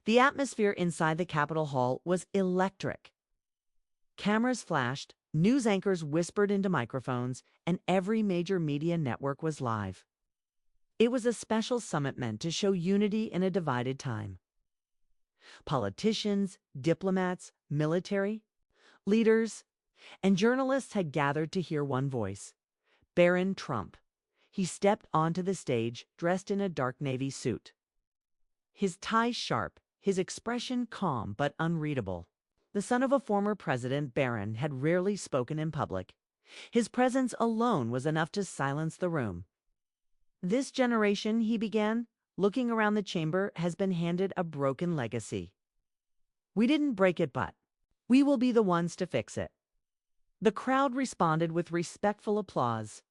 The atmosphere inside the Capitol Hall was electric. Cameras flashed, news anchors whispered into microphones, and every major media network was live. It was a special summit meant to show unity in a divided time. Politicians, diplomats, military, leaders, and journalists had gathered to hear one voice: Barron Trump. He stepped onto the stage dressed in a dark navy suit. His tie sharp, his expression calm but unreadable. The son of a former president, Barron had rarely spoken in public. His presence alone was enough to silence the room. This generation, he began, looking around the chamber, has been handed a broken legacy. We didn't break it, but we will be the ones to fix it. The crowd responded with respectful applause.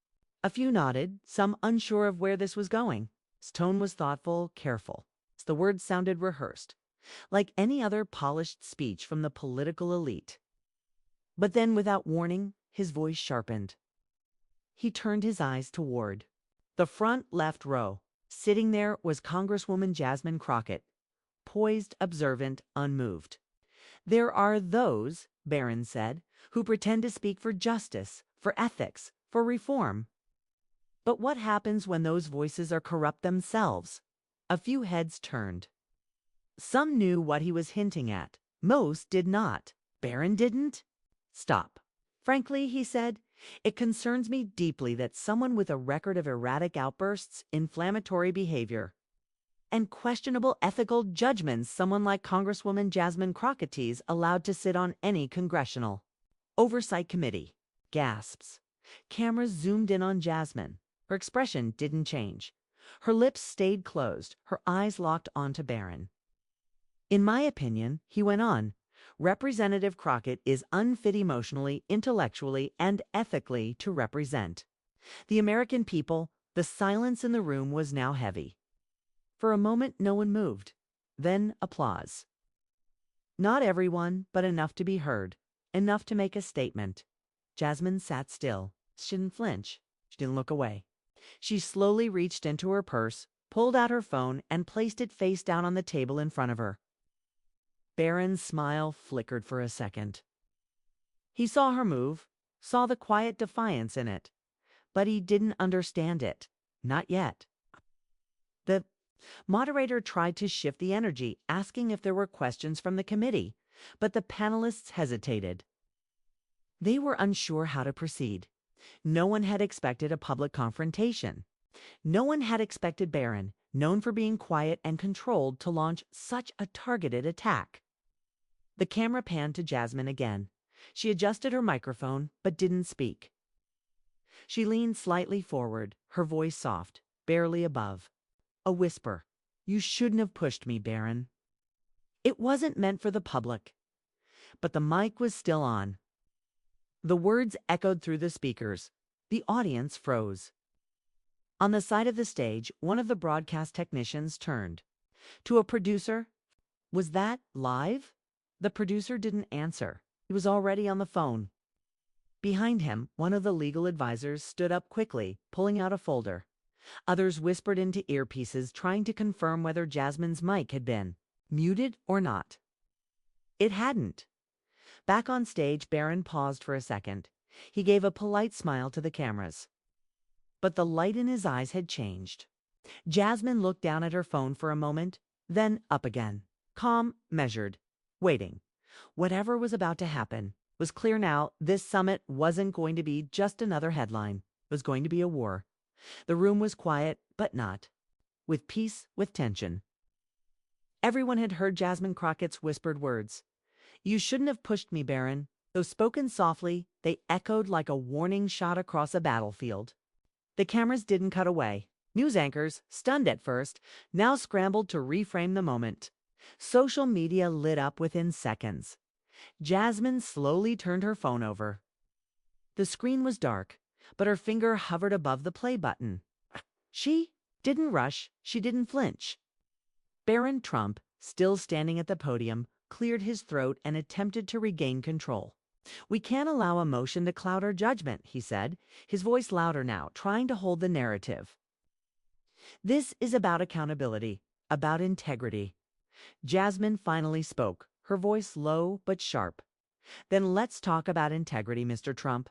A few nodded, some unsure of where this was going. His tone was thoughtful, careful. The words sounded rehearsed, like any other polished speech from the political elite. But then, without warning, his voice sharpened. He turned his eyes toward the front left row. Sitting there was Congresswoman Jasmine Crockett, poised, observant, unmoved. There are those, Barron said, who pretend to speak for justice, for ethics, for reform. But what happens when those voices are corrupt themselves? A few heads turned. Some knew what he was hinting at. Most did not. Barron didn't? Stop. Frankly, he said, it concerns me deeply that someone with a record of erratic outbursts, inflammatory behavior, and questionable ethical judgments, someone like Congresswoman Jasmine Crockett, is allowed to sit on any congressional oversight committee. Gasps. Cameras zoomed in on Jasmine. Her expression didn't change. Her lips stayed closed, her eyes locked onto Barron. In my opinion, he went on, Representative Crockett is unfit emotionally, intellectually, and ethically to represent the American people. The silence in the room was now heavy. For a moment, no one moved. Then applause. Not everyone, but enough to be heard, enough to make a statement. Jasmine sat still. She didn't flinch. She didn't look away. She slowly reached into her purse, pulled out her phone, and placed it face down on the table in front of her. Barron's smile flickered for a second. He saw her move, saw the quiet defiance in it, but he didn't understand it. Not yet. The moderator tried to shift the energy, asking if there were questions from the committee, but the panelists hesitated. They were unsure how to proceed. No one had expected a public confrontation. No one had expected Barron, known for being quiet and controlled, to launch such a targeted attack. The camera panned to Jasmine again. She adjusted her microphone, but didn't speak. She leaned slightly forward, her voice soft, barely above. A whisper. You shouldn't have pushed me, Barron. It wasn't meant for the public. But the mic was still on. The words echoed through the speakers. The audience froze. On the side of the stage, one of the broadcast technicians turned to a producer. Was that live? The producer didn't answer. He was already on the phone. Behind him, one of the legal advisors stood up quickly, pulling out a folder. Others whispered into earpieces, trying to confirm whether Jasmine's mic had been muted or not. It hadn't. Back on stage, Barron paused for a second. He gave a polite smile to the cameras. But the light in his eyes had changed. Jasmine looked down at her phone for a moment, then up again. Calm, measured, waiting. Whatever was about to happen was clear now. This summit wasn't going to be just another headline. It was going to be a war. The room was quiet, but not with peace, with tension. Everyone had heard Jasmine Crockett's whispered words. You shouldn't have pushed me, Barron. Though spoken softly, they echoed like a warning shot across a battlefield. The cameras didn't cut away. News anchors, stunned at first, now scrambled to reframe the moment. Social media lit up within seconds. Jasmine slowly turned her phone over. The screen was dark, but her finger hovered above the play button. She didn't rush. She didn't flinch. Barron Trump, still standing at the podium, cleared his throat and attempted to regain control. We can't allow emotion to cloud our judgment, he said, his voice louder now, trying to hold the narrative. This is about accountability, about integrity. Jasmine finally spoke, her voice low but sharp. "Then let's talk about integrity, Mr. Trump."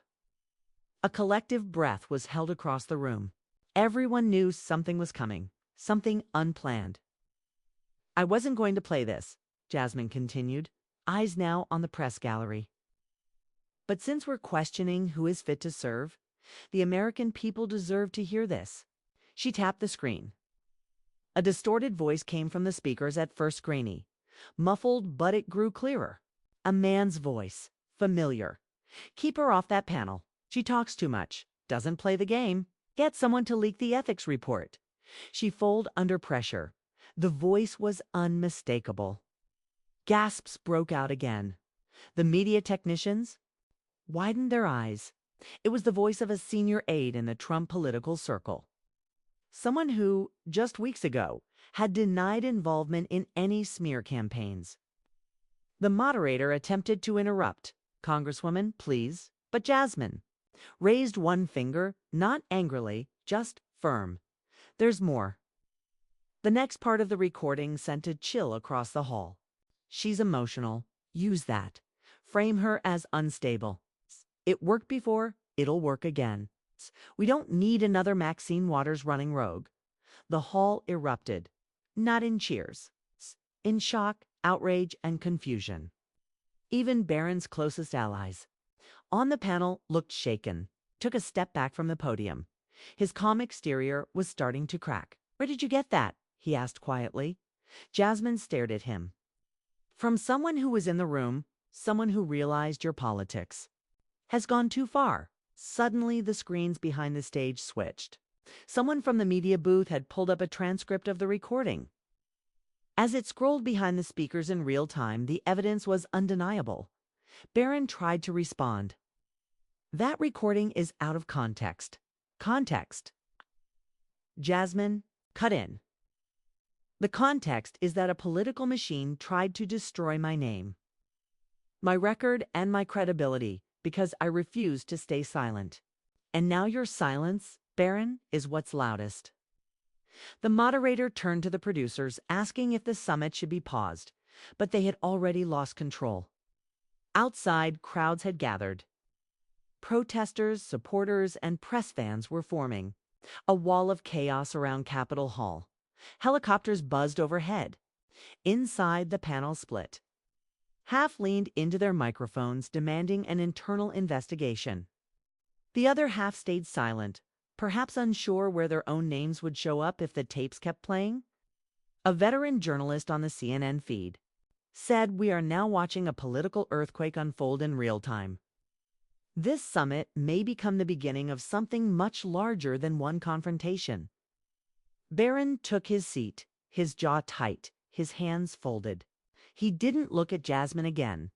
A collective breath was held across the room. Everyone knew something was coming, something unplanned. "I wasn't going to play this," Jasmine continued, eyes now on the press gallery. "But since we're questioning who is fit to serve, the American people deserve to hear this." She tapped the screen. A distorted voice came from the speakers, at first grainy, muffled, but it grew clearer. A man's voice, familiar. "Keep her off that panel. She talks too much, doesn't play the game. Get someone to leak the ethics report." She folded under pressure. The voice was unmistakable. Gasps broke out again. The media technicians widened their eyes. It was the voice of a senior aide in the Trump political circle. Someone who, just weeks ago, had denied involvement in any smear campaigns. The moderator attempted to interrupt. "Congresswoman, please." But Jasmine raised one finger, not angrily, just firm. "There's more." The next part of the recording sent a chill across the hall. "She's emotional. Use that. Frame her as unstable. It worked before, it'll work again. We don't need another Maxine Waters running rogue." The hall erupted, not in cheers, in shock, outrage, and confusion. Even Barron's closest allies on the panel looked shaken, took a step back from the podium. His calm exterior was starting to crack. "Where did you get that?" he asked quietly. Jasmine stared at him. "From someone who was in the room, someone who realized your politics has gone too far." Suddenly, the screens behind the stage switched. Someone from the media booth had pulled up a transcript of the recording. As it scrolled behind the speakers in real time, the evidence was undeniable. Barron tried to respond. "That recording is out of context." "Context?" Jasmine cut in. "The context is that a political machine tried to destroy my name, my record, and my credibility, because I refused to stay silent. And now your silence, Barron, is what's loudest." The moderator turned to the producers, asking if the summit should be paused, but they had already lost control. Outside, crowds had gathered. Protesters, supporters, and press fans were forming. A wall of chaos around Capitol Hall. Helicopters buzzed overhead. Inside, the panel split. Half leaned into their microphones, demanding an internal investigation. The other half stayed silent, perhaps unsure where their own names would show up if the tapes kept playing. A veteran journalist on the CNN feed said, "We are now watching a political earthquake unfold in real time. This summit may become the beginning of something much larger than one confrontation." Barron took his seat, his jaw tight, his hands folded. He didn't look at Jasmine again.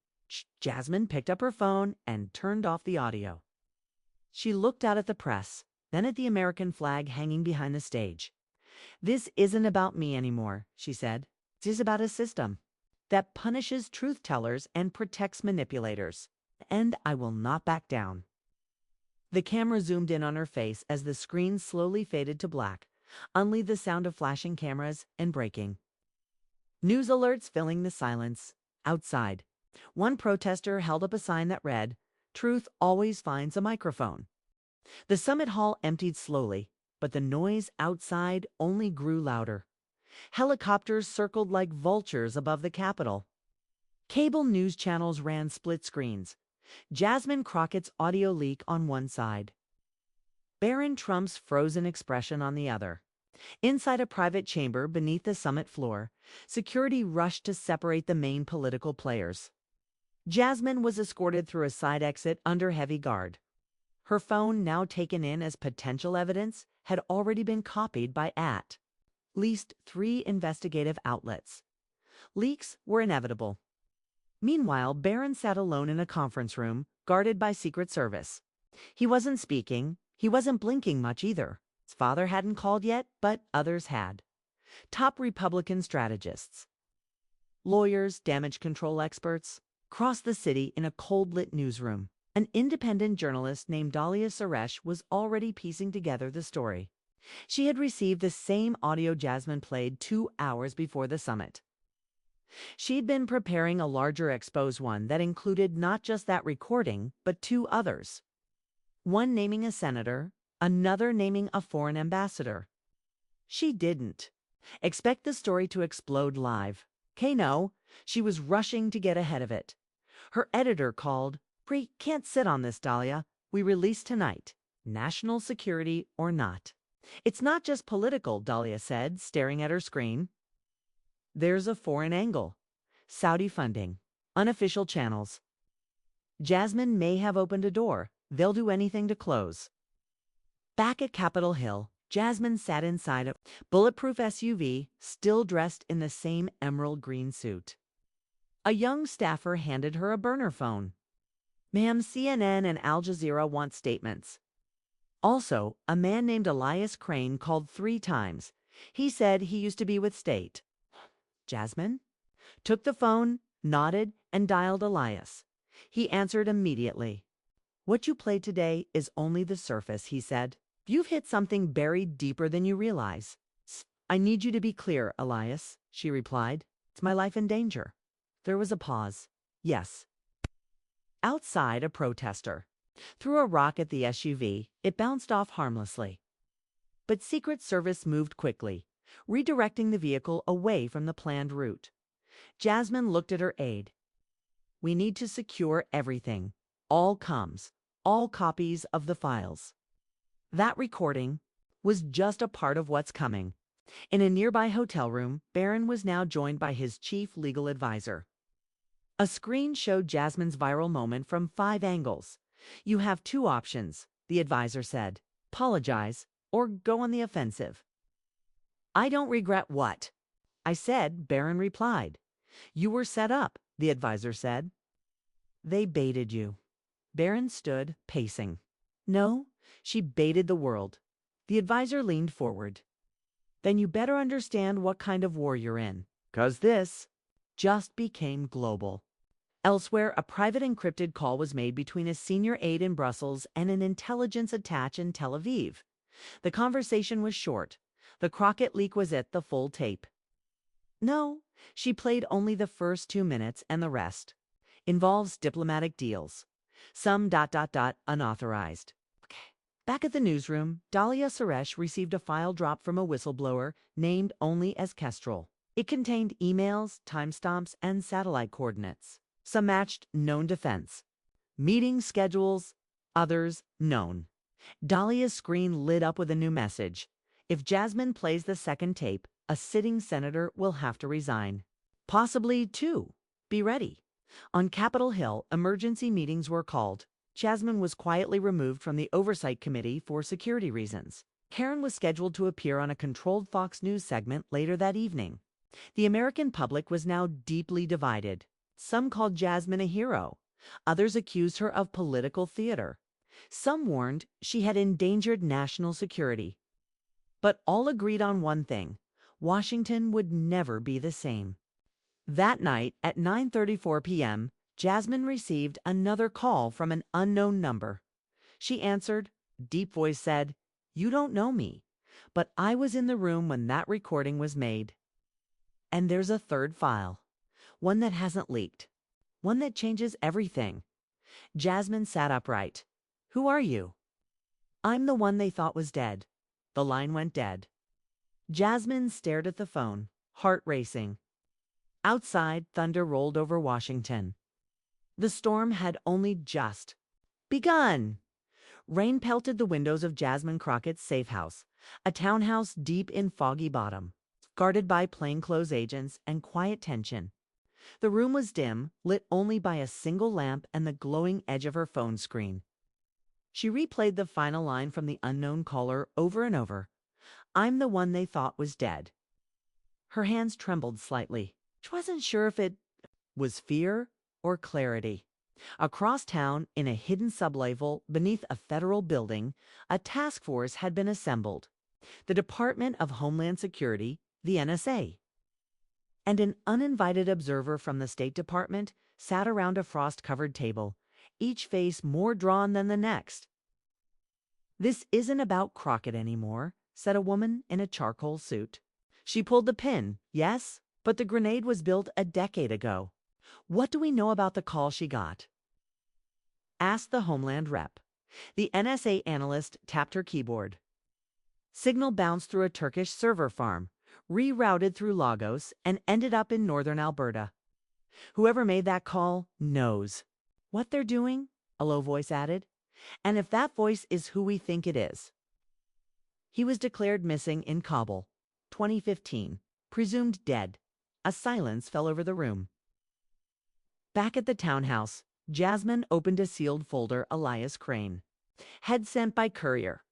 Jasmine picked up her phone and turned off the audio. She looked out at the press, then at the American flag hanging behind the stage. "This isn't about me anymore," she said. "This is about a system that punishes truth tellers and protects manipulators. And I will not back down." The camera zoomed in on her face as the screen slowly faded to black, only the sound of flashing cameras and braking. News alerts filling the silence. Outside, one protester held up a sign that read, "Truth always finds a microphone." The summit hall emptied slowly, but the noise outside only grew louder. Helicopters circled like vultures above the Capitol. Cable news channels ran split screens. Jasmine Crockett's audio leak on one side, Barron Trump's frozen expression on the other. Inside a private chamber beneath the summit floor, security rushed to separate the main political players. Jasmine was escorted through a side exit under heavy guard. Her phone, now taken in as potential evidence, had already been copied by at least 3 investigative outlets. Leaks were inevitable. Meanwhile, Barron sat alone in a conference room, guarded by Secret Service. He wasn't speaking. He wasn't blinking much either. His father hadn't called yet, but others had. Top Republican strategists, lawyers, damage control experts, crossed the city in a cold-lit newsroom. An independent journalist named Dahlia Suresh was already piecing together the story. She had received the same audio Jasmine played 2 hours before the summit. She'd been preparing a larger expose one that included not just that recording, but two others. One naming a senator, another naming a foreign ambassador. She didn't expect the story to explode live. No, she was rushing to get ahead of it. Her editor called. Can't sit on this, Dahlia. We release tonight. National security or not. It's not just political, Dahlia said, staring at her screen. There's a foreign angle. Saudi funding. Unofficial channels. Jasmine may have opened a door. They'll do anything to close. Back at Capitol Hill, Jasmine sat inside a bulletproof SUV, still dressed in the same emerald green suit. A young staffer handed her a burner phone. Ma'am, CNN and Al Jazeera want statements. Also, a man named Elias Crane called 3 times. He said he used to be with State. Jasmine took the phone, nodded, and dialed Elias. He answered immediately. What you played today is only the surface, he said. You've hit something buried deeper than you realize. I need you to be clear, Elias, she replied. It's my life in danger. There was a pause. Yes. Outside, a protester threw a rock at the SUV. It bounced off harmlessly. But Secret Service moved quickly, redirecting the vehicle away from the planned route. Jasmine looked at her aide. We need to secure everything. All comms, all copies of the files. That recording was just a part of what's coming. In a nearby hotel room, Barron was now joined by his chief legal advisor. A screen showed Jasmine's viral moment from 5 angles. You have 2 options, the advisor said. Apologize or go on the offensive. I don't regret what I said, Barron replied. You were set up, the advisor said. They baited you. Barron stood, pacing. No, she baited the world. The advisor leaned forward. Then you better understand what kind of war you're in, 'cause this just became global. Elsewhere, a private encrypted call was made between a senior aide in Brussels and an intelligence attaché in Tel Aviv. The conversation was short. The Crockett leak was it, the full tape. No, she played only the first 2 minutes, and the rest involves diplomatic deals. Some unauthorized. Okay. Back at the newsroom, Dahlia Suresh received a file drop from a whistleblower named only as Kestrel. It contained emails, timestamps, and satellite coordinates. Some matched known defense. Meeting schedules, others known. Dahlia's screen lit up with a new message. If Jasmine plays the second tape, a sitting senator will have to resign. Possibly 2. Be ready. On Capitol Hill, emergency meetings were called. Jasmine was quietly removed from the Oversight Committee for security reasons. Karen was scheduled to appear on a controlled Fox News segment later that evening. The American public was now deeply divided. Some called Jasmine a hero. Others accused her of political theater. Some warned she had endangered national security. But all agreed on one thing: Washington would never be the same. That night at 9:34 p.m., Jasmine received another call from an unknown number. She answered. Deep voice said, "You don't know me, but I was in the room when that recording was made." And there's a third file. One that hasn't leaked. One that changes everything. Jasmine sat upright. Who are you? I'm the one they thought was dead. The line went dead. Jasmine stared at the phone, heart racing. Outside, thunder rolled over Washington. The storm had only just begun. Rain pelted the windows of Jasmine Crockett's safe house, a townhouse deep in Foggy Bottom, guarded by plainclothes agents and quiet tension. The room was dim, lit only by a single lamp and the glowing edge of her phone screen. She replayed the final line from the unknown caller over and over. I'm the one they thought was dead. Her hands trembled slightly. She wasn't sure if it was fear or clarity. Across town, in a hidden sublevel beneath a federal building, a task force had been assembled. The Department of Homeland Security, the NSA. And an uninvited observer from the State Department sat around a frost-covered table, each face more drawn than the next. This isn't about Crockett anymore, said a woman in a charcoal suit. She pulled the pin. Yes, But the grenade was built a decade ago. What do we know about the call she got? Asked the Homeland rep. The NSA analyst tapped her keyboard. Signal bounced through a Turkish server farm, rerouted through Lagos, and ended up in northern Alberta. Whoever made that call knows what they're doing, a low voice added. And if that voice is who we think it is. He was declared missing in Kabul, 2015, presumed dead. A silence fell over the room. Back at the townhouse, Jasmine opened a sealed folder Elias Crane had sent by courier.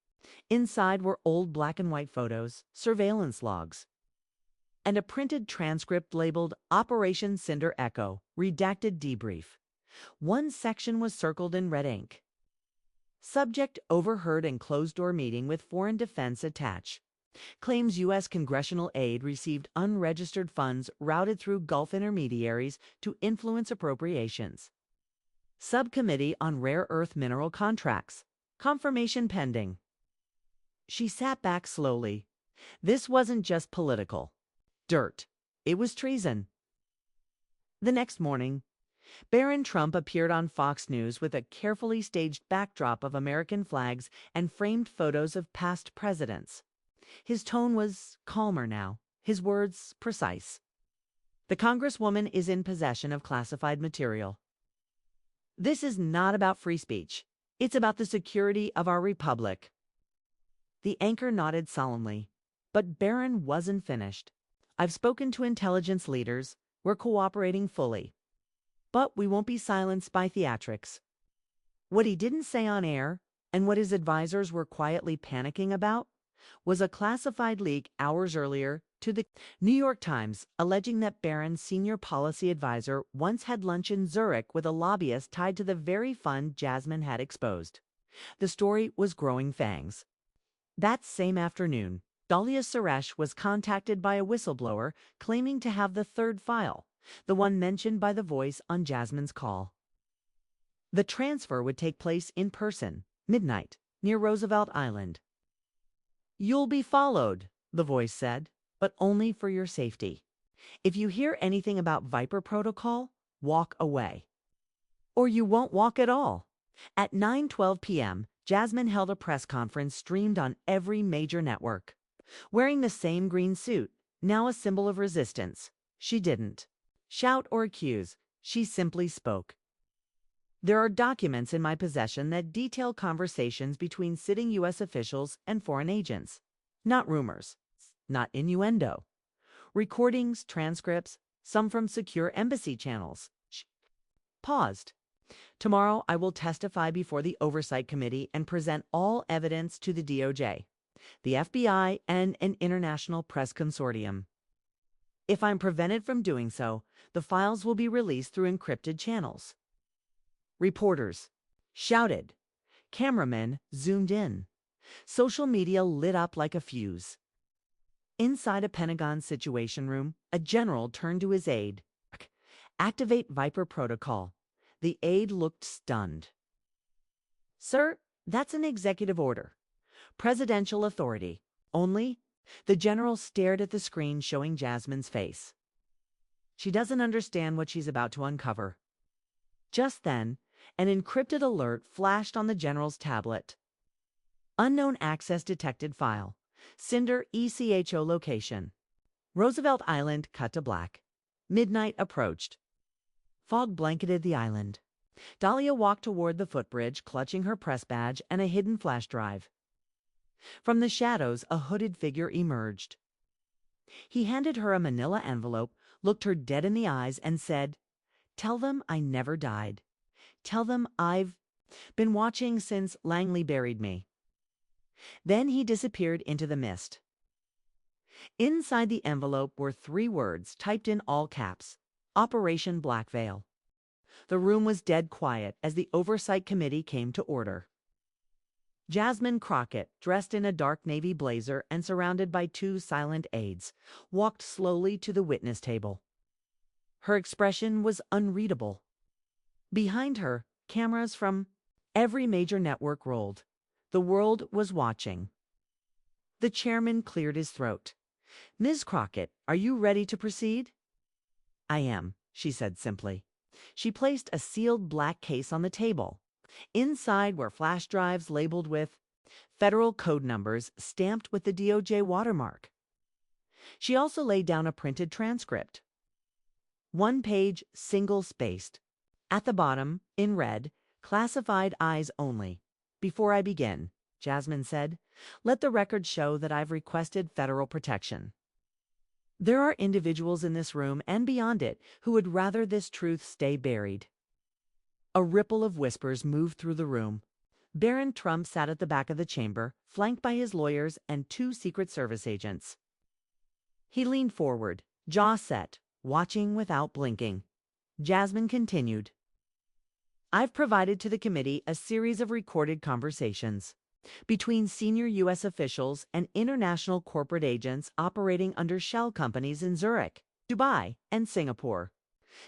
Inside were old black and white photos, surveillance logs, and a printed transcript labeled Operation Cinder Echo, redacted debrief. One section was circled in red ink. Subject overheard in closed-door meeting with Foreign Defense attached. Claims U.S. congressional aid received unregistered funds routed through Gulf intermediaries to influence appropriations. Subcommittee on Rare Earth Mineral Contracts. Confirmation pending. She sat back slowly. This wasn't just political dirt. It was treason. The next morning, Barron Trump appeared on Fox News with a carefully staged backdrop of American flags and framed photos of past presidents. His tone was calmer now, his words precise. The Congresswoman is in possession of classified material. This is not about free speech. It's about the security of our republic. The anchor nodded solemnly, but Barron wasn't finished. I've spoken to intelligence leaders. We're cooperating fully. But we won't be silenced by theatrics. What he didn't say on air, and what his advisors were quietly panicking about, was a classified leak hours earlier to the New York Times alleging that Barron's senior policy advisor once had lunch in Zurich with a lobbyist tied to the very fund Jasmine had exposed. The story was growing fangs. That same afternoon, Dahlia Suresh was contacted by a whistleblower claiming to have the third file, the one mentioned by the voice on Jasmine's call. The transfer would take place in person, midnight, near Roosevelt Island. You'll be followed, the voice said, but only for your safety. If you hear anything about Viper Protocol, walk away. Or you won't walk at all. At 9:12 p.m., Jasmine held a press conference streamed on every major network. Wearing the same green suit, now a symbol of resistance, she didn't shout or accuse, she simply spoke. There are documents in my possession that detail conversations between sitting U.S. officials and foreign agents. Not rumors, not innuendo. Recordings, transcripts, some from secure embassy channels. She paused. Tomorrow I will testify before the Oversight Committee and present all evidence to the DOJ, the FBI, and an international press consortium. If I'm prevented from doing so, the files will be released through encrypted channels. Reporters shouted. Cameramen zoomed in. Social media lit up like a fuse. Inside a Pentagon Situation Room, a general turned to his aide. Activate Viper Protocol. The aide looked stunned. Sir, that's an executive order. Presidential authority. Only, the general stared at the screen showing Jasmine's face. She doesn't understand what she's about to uncover. Just then, an encrypted alert flashed on the general's tablet. Unknown access detected file. Cinder ECHO location. Roosevelt Island cut to black. Midnight approached. Fog blanketed the island. Dahlia walked toward the footbridge, clutching her press badge and a hidden flash drive. From the shadows, a hooded figure emerged. He handed her a manila envelope, looked her dead in the eyes, and said, "Tell them I never died. Tell them I've been watching since Langley buried me." Then he disappeared into the mist. Inside the envelope were 3 words typed in all caps: Operation Black Veil. The room was dead quiet as the Oversight Committee came to order. Jasmine Crockett, dressed in a dark navy blazer and surrounded by 2 silent aides, walked slowly to the witness table. Her expression was unreadable. Behind her, cameras from every major network rolled. The world was watching. The chairman cleared his throat. "Ms. Crockett, are you ready to proceed?" I am, she said simply. She placed a sealed black case on the table. Inside were flash drives labeled with federal code numbers stamped with the DOJ watermark. She also laid down a printed transcript. One page, single-spaced. At the bottom, in red, classified eyes only. Before I begin, Jasmine said, let the record show that I've requested federal protection. There are individuals in this room and beyond it who would rather this truth stay buried. A ripple of whispers moved through the room. Barron Trump sat at the back of the chamber, flanked by his lawyers and 2 Secret Service agents. He leaned forward, jaw set, watching without blinking. Jasmine continued. I've provided to the committee a series of recorded conversations between senior U.S. officials and international corporate agents operating under shell companies in Zurich, Dubai, and Singapore.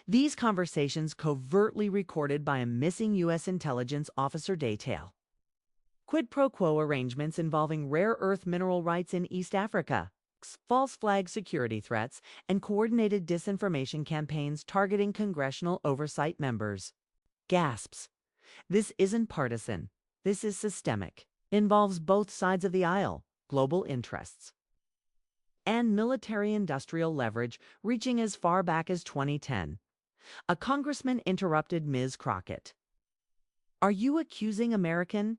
These conversations covertly recorded by a missing U.S. intelligence officer detail. Quid pro quo arrangements involving rare earth mineral rights in East Africa, false flag security threats, and coordinated disinformation campaigns targeting congressional oversight members. Gasps. This isn't partisan. This is systemic. Involves both sides of the aisle, global interests, and military-industrial leverage reaching as far back as 2010. A congressman interrupted Ms. Crockett. Are you accusing American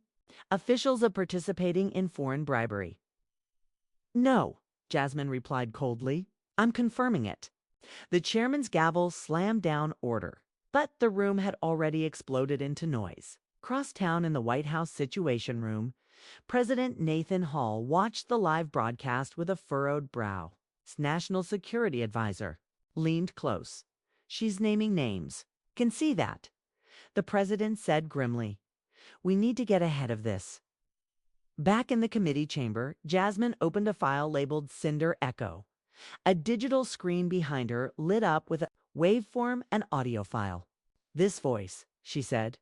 officials of participating in foreign bribery? No, Jasmine replied coldly. I'm confirming it. The chairman's gavel slammed down order, but the room had already exploded into noise. Across town in the White House Situation Room, President Nathan Hall watched the live broadcast with a furrowed brow. His national security advisor leaned close. She's naming names. Can see that. The president said grimly. We need to get ahead of this. Back in the committee chamber, Jasmine opened a file labeled Cinder Echo. A digital screen behind her lit up with a waveform and audio file. This voice, she said,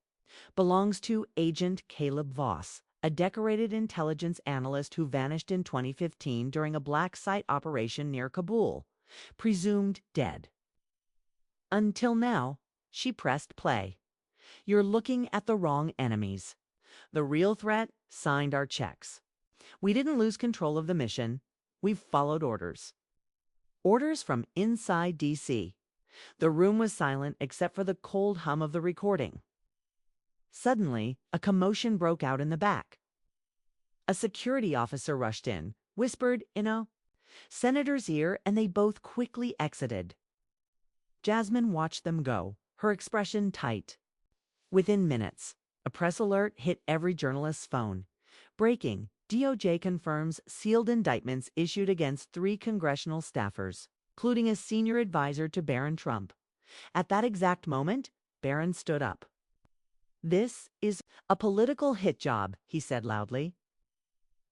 belongs to Agent Caleb Voss, a decorated intelligence analyst who vanished in 2015 during a black site operation near Kabul, presumed dead. Until now, she pressed play. You're looking at the wrong enemies. The real threat signed our checks. We didn't lose control of the mission. We've followed orders. Orders from inside D.C. The room was silent except for the cold hum of the recording. Suddenly, a commotion broke out in the back. A security officer rushed in, whispered in a senator's ear, and they both quickly exited. Jasmine watched them go, her expression tight. Within minutes, a press alert hit every journalist's phone. Breaking, DOJ confirms sealed indictments issued against 3 congressional staffers, including a senior advisor to Barron Trump. At that exact moment, Barron stood up. This is a political hit job, he said loudly.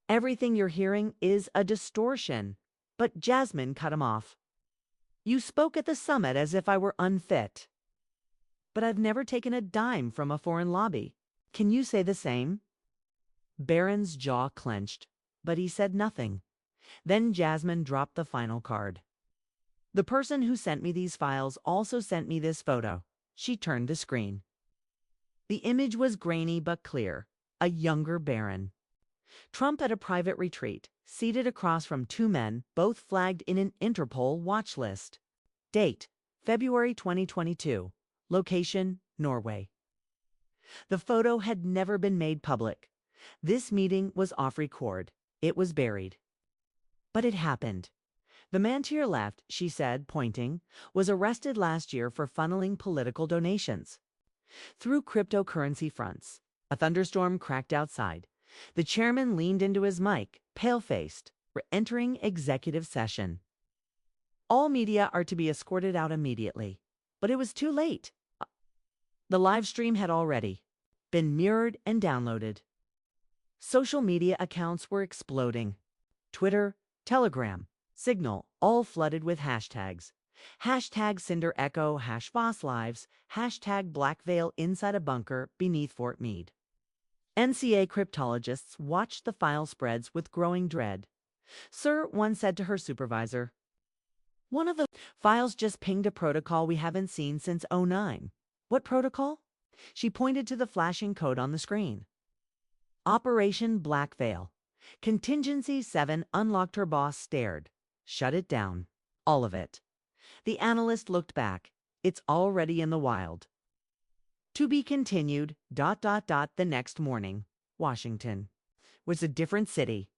Everything you're hearing is a distortion. But Jasmine cut him off. You spoke at the summit as if I were unfit. But I've never taken a dime from a foreign lobby. Can you say the same? Barron's jaw clenched, but he said nothing. Then Jasmine dropped the final card. The person who sent me these files also sent me this photo. She turned the screen. The image was grainy but clear. A younger Barron. Trump at a private retreat, seated across from 2 men, both flagged in an Interpol watch list. Date, February 2022. Location, Norway. The photo had never been made public. This meeting was off record. It was buried. But it happened. The man to your left, she said, pointing, was arrested last year for funneling political donations through cryptocurrency fronts. A thunderstorm cracked outside. The chairman leaned into his mic, pale-faced. We're entering executive session. All media are to be escorted out immediately. But it was too late. The live stream had already been mirrored and downloaded. Social media accounts were exploding. Twitter, Telegram, Signal, all flooded with hashtags. Hashtag Cinder Echo, #Voss Lives, hashtag Black Veil inside a bunker beneath Fort Meade. NCA cryptologists watched the file spreads with growing dread. Sir, one said to her supervisor, One of the files just pinged a protocol we haven't seen since '09. What protocol? She pointed to the flashing code on the screen. Operation Black Veil. Contingency 7 unlocked. Her boss stared. Shut it down. All of it. The analyst looked back. It's already in the wild. To be continued, ... The next morning, Washington was a different city.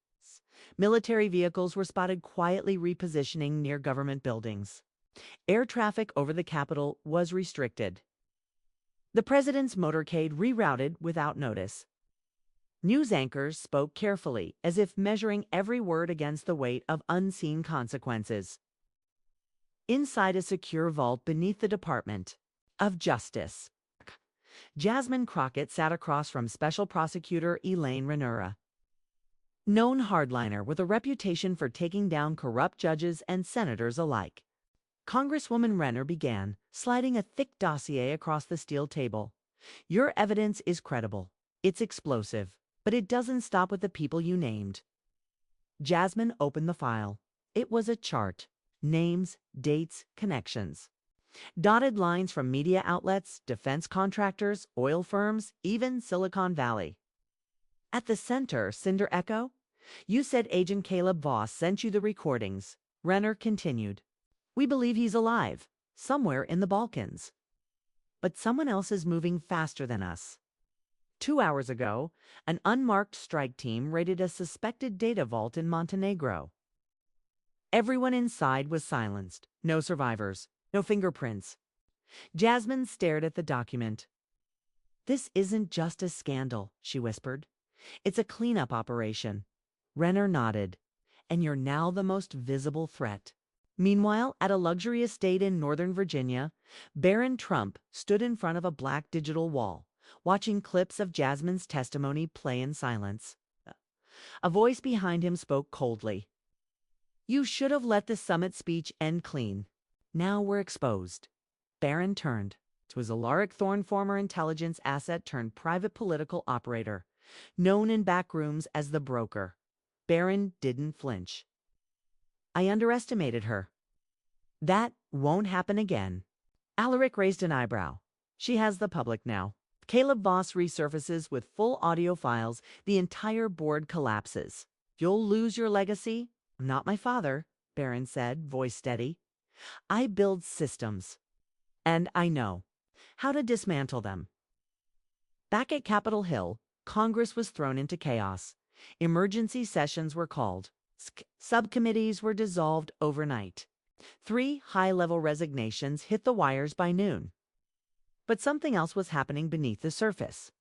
Military vehicles were spotted quietly repositioning near government buildings. Air traffic over the Capitol was restricted. The president's motorcade rerouted without notice. News anchors spoke carefully, as if measuring every word against the weight of unseen consequences. Inside a secure vault beneath the Department of Justice, Jasmine Crockett sat across from Special Prosecutor Elaine Ranura. Known hardliner with a reputation for taking down corrupt judges and senators alike. Congresswoman Renner began, sliding a thick dossier across the steel table. Your evidence is credible. It's explosive, but it doesn't stop with the people you named. Jasmine opened the file. It was a chart. Names, dates, connections. Dotted lines from media outlets, defense contractors, oil firms, even Silicon Valley. At the center, Cinder Echo. You said Agent Caleb Voss sent you the recordings. Renner continued. We believe he's alive, somewhere in the Balkans. But someone else is moving faster than us. 2 hours ago, an unmarked strike team raided a suspected data vault in Montenegro. Everyone inside was silenced. No survivors. No fingerprints. Jasmine stared at the document. This isn't just a scandal, she whispered. It's a cleanup operation. Renner nodded. And you're now the most visible threat. Meanwhile, at a luxury estate in Northern Virginia, Barron Trump stood in front of a black digital wall, watching clips of Jasmine's testimony play in silence. A voice behind him spoke coldly. You should have let the summit speech end clean. Now we're exposed. Barron turned. It was Alaric Thorne, former intelligence asset turned private political operator, known in backrooms as the broker. Barron didn't flinch. I underestimated her. That won't happen again. Alaric raised an eyebrow. She has the public now. Caleb Voss resurfaces with full audio files. The entire board collapses. You'll lose your legacy. I'm not my father, Barron said, voice steady. I build systems, and I know how to dismantle them. Back at Capitol Hill, Congress was thrown into chaos. Emergency sessions were called. Subcommittees were dissolved overnight. 3 high-level resignations hit the wires by noon. But something else was happening beneath the surface.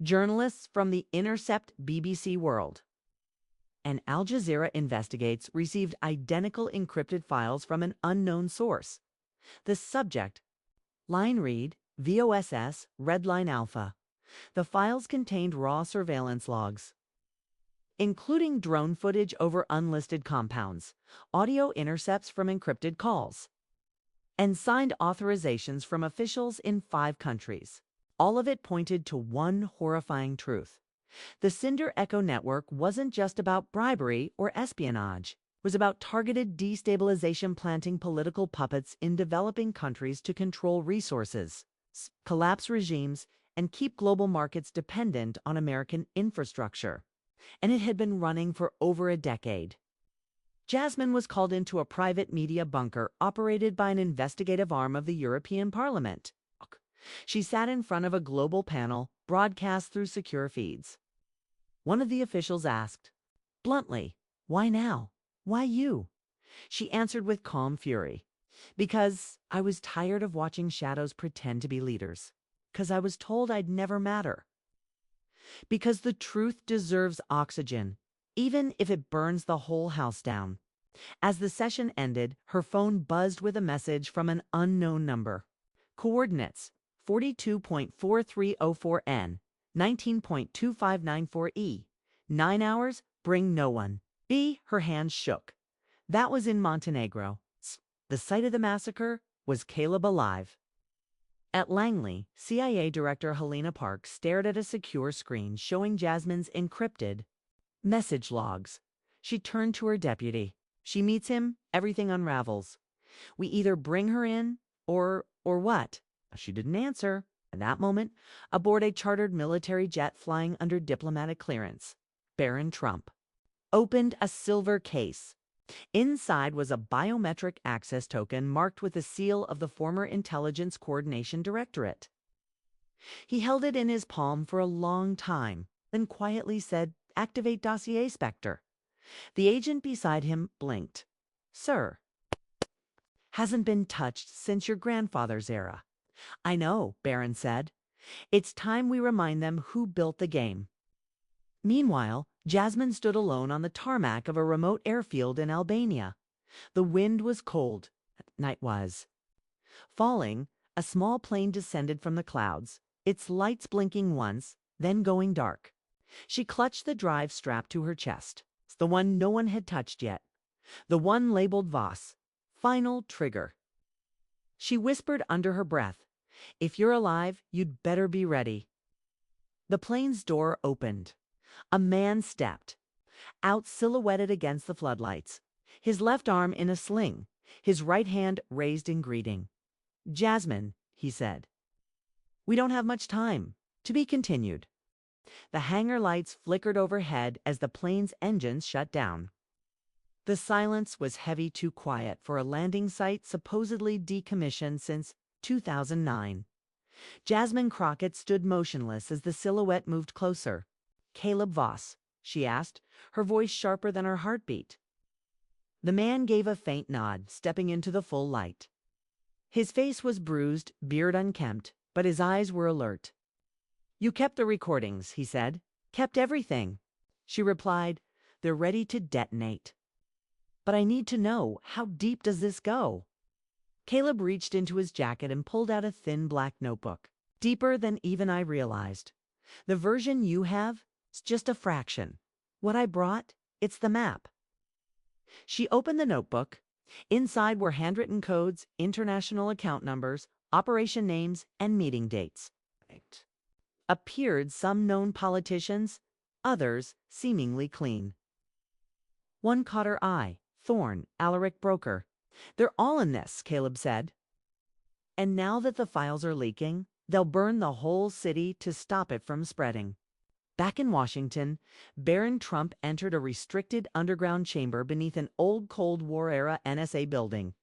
Journalists from the Intercept BBC World and Al Jazeera Investigates received identical encrypted files from an unknown source. The subject, line read, VOSS, Redline Alpha. The files contained raw surveillance logs, including drone footage over unlisted compounds, audio intercepts from encrypted calls, and signed authorizations from officials in 5 countries. All of it pointed to one horrifying truth. The Cinder Echo network wasn't just about bribery or espionage. It was about targeted destabilization, planting political puppets in developing countries to control resources, collapse regimes, and keep global markets dependent on American infrastructure. And it had been running for over a decade. Jasmine was called into a private media bunker operated by an investigative arm of the European Parliament. She sat in front of a global panel, broadcast through secure feeds. One of the officials asked, bluntly, why now? Why you? She answered with calm fury. Because I was tired of watching shadows pretend to be leaders. Because I was told I'd never matter. Because the truth deserves oxygen, even if it burns the whole house down. As the session ended, her phone buzzed with a message from an unknown number. Coordinates 42.4304N, 19.2594E. 9 hours, bring no one. B, her hands shook. That was in Montenegro. The site of the massacre was Caleb alive. At Langley, CIA Director Helena Park stared at a secure screen showing Jasmine's encrypted message logs. She turned to her deputy. She meets him, everything unravels. We either bring her in or what? She didn't answer. At that moment, aboard a chartered military jet flying under diplomatic clearance, Barron Trump opened a silver case. Inside was a biometric access token marked with the seal of the former Intelligence Coordination Directorate. He held it in his palm for a long time, then quietly said, "Activate Dossier Spectre." The agent beside him blinked. "Sir, hasn't been touched since your grandfather's era." "I know," Barron said. "It's time we remind them who built the game." Meanwhile, Jasmine stood alone on the tarmac of a remote airfield in Albania. The wind was cold. Night was falling. A small plane descended from the clouds, its lights blinking once, then going dark. She clutched the drive strap to her chest, the one no one had touched yet, the one labeled Voss. Final trigger. She whispered under her breath, "If you're alive, you'd better be ready." The plane's door opened. A man stepped out, silhouetted against the floodlights, his left arm in a sling, his right hand raised in greeting. "Jasmine," he said. "We don't have much time. To be continued." The hangar lights flickered overhead as the plane's engines shut down. The silence was heavy, too quiet for a landing site supposedly decommissioned since 2009. Jasmine Crockett stood motionless as the silhouette moved closer. "Caleb Voss?" she asked, her voice sharper than her heartbeat. The man gave a faint nod, stepping into the full light. His face was bruised, beard unkempt, but his eyes were alert. "You kept the recordings," he said. "Kept everything." She replied, "They're ready to detonate." "But I need to know, how deep does this go?" Caleb reached into his jacket and pulled out a thin black notebook. "Deeper than even I realized. The version you have is just a fraction. What I brought, it's the map." She opened the notebook. Inside were handwritten codes, international account numbers, operation names, and meeting dates. Appeared some known politicians, others seemingly clean. One caught her eye. Thorne, Alaric broker. "They're all in this," Caleb said. "And now that the files are leaking, they'll burn the whole city to stop it from spreading." Back in Washington, Barron Trump entered a restricted underground chamber beneath an old Cold War-era NSA building.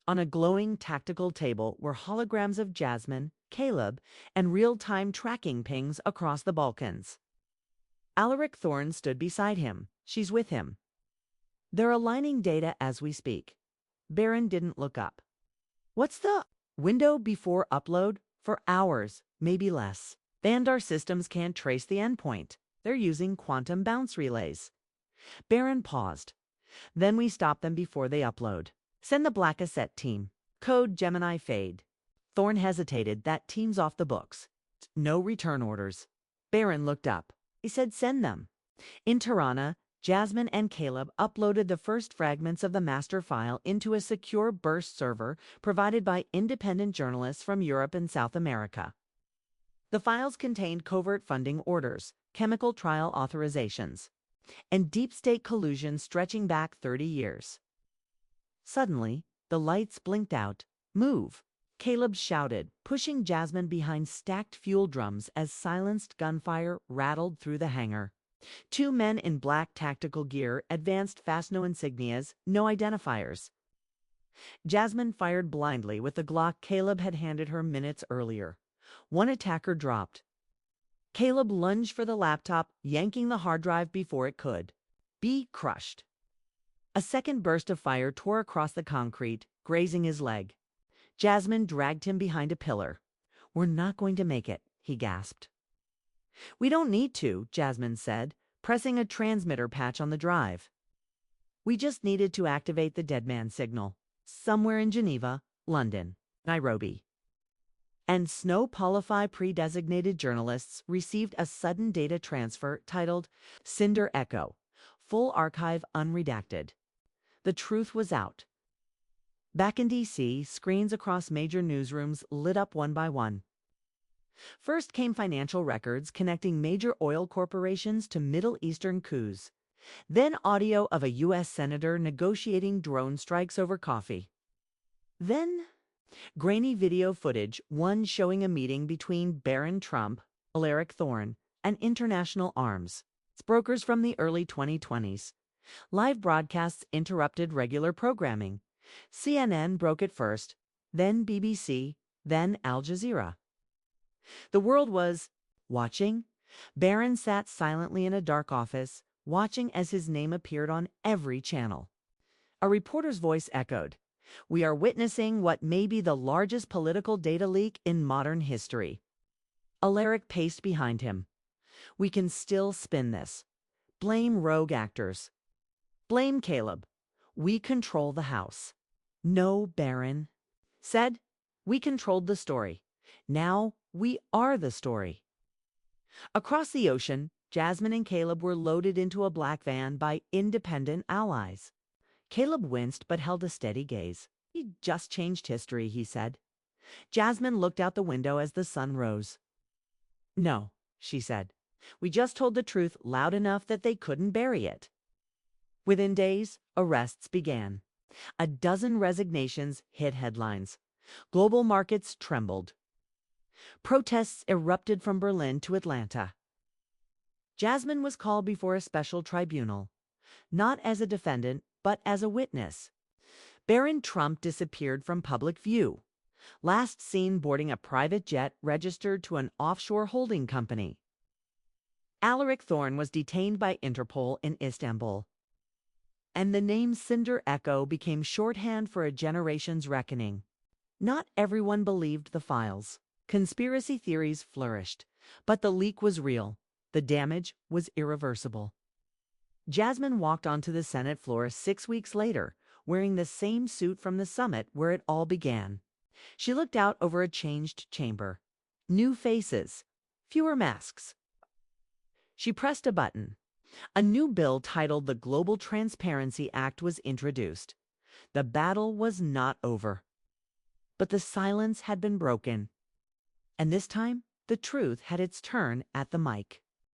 On a glowing tactical table were holograms of Jasmine, Caleb, and real-time tracking pings across the Balkans. Alaric Thorne stood beside him. "She's with him. They're aligning data as we speak." Barron didn't look up. "What's the window before upload?" "For hours, maybe less. And our systems can't trace the endpoint. They're using quantum bounce relays." Barron paused. "Then we stop them before they upload. Send the Black Cassette team. Code Gemini Fade." Thorne hesitated. "That team's off the books. No return orders." Barron looked up. He said, "Send them." In Tirana, Jasmine and Caleb uploaded the first fragments of the master file into a secure burst server provided by independent journalists from Europe and South America. The files contained covert funding orders, chemical trial authorizations, and deep state collusion stretching back 30 years. Suddenly, the lights blinked out. "Move!" Caleb shouted, pushing Jasmine behind stacked fuel drums as silenced gunfire rattled through the hangar. Two men in black tactical gear advanced, fast no insignias, no identifiers. Jasmine fired blindly with the Glock Caleb had handed her minutes earlier. One attacker dropped. Caleb lunged for the laptop, yanking the hard drive before it could be crushed. A second burst of fire tore across the concrete, grazing his leg. Jasmine dragged him behind a pillar. "We're not going to make it," he gasped. "We don't need to," Jasmine said, pressing a transmitter patch on the drive. "We just needed to activate the dead man signal. Somewhere in Geneva, London, Nairobi." And Snow Polyphi pre-designated journalists received a sudden data transfer titled Cinder Echo, full archive unredacted. The truth was out. Back in D.C., screens across major newsrooms lit up one by one. First came financial records connecting major oil corporations to Middle Eastern coups. Then audio of a U.S. senator negotiating drone strikes over coffee. Then grainy video footage, one showing a meeting between Barron Trump, Alaric Thorne, and International Arms brokers from the early 2020s. Live broadcasts interrupted regular programming. CNN broke it first, then BBC, then Al Jazeera. The world was watching. Barron sat silently in a dark office, watching as his name appeared on every channel. A reporter's voice echoed, "We are witnessing what may be the largest political data leak in modern history." Alaric paced behind him. "We can still spin this. Blame rogue actors. Blame Caleb. We control the house." "No, Barron said. We controlled the story. Now we are the story." Across the ocean, Jasmine and Caleb were loaded into a black van by independent allies. Caleb winced but held a steady gaze. "He just changed history," he said. Jasmine looked out the window as the sun rose. "No," she said. "We just told the truth loud enough that they couldn't bury it." Within days, arrests began. A dozen resignations hit headlines. Global markets trembled. Protests erupted from Berlin to Atlanta. Jasmine was called before a special tribunal, not as a defendant, but as a witness. Barron Trump disappeared from public view, last seen boarding a private jet registered to an offshore holding company. Alaric Thorne was detained by Interpol in Istanbul. And the name Cinder Echo became shorthand for a generation's reckoning. Not everyone believed the files. Conspiracy theories flourished, but the leak was real. The damage was irreversible. Jasmine walked onto the Senate floor 6 weeks later, wearing the same suit from the summit where it all began. She looked out over a changed chamber. New faces, fewer masks. She pressed a button. A new bill titled the Global Transparency Act was introduced. The battle was not over. But the silence had been broken. And this time, the truth had its turn at the mic.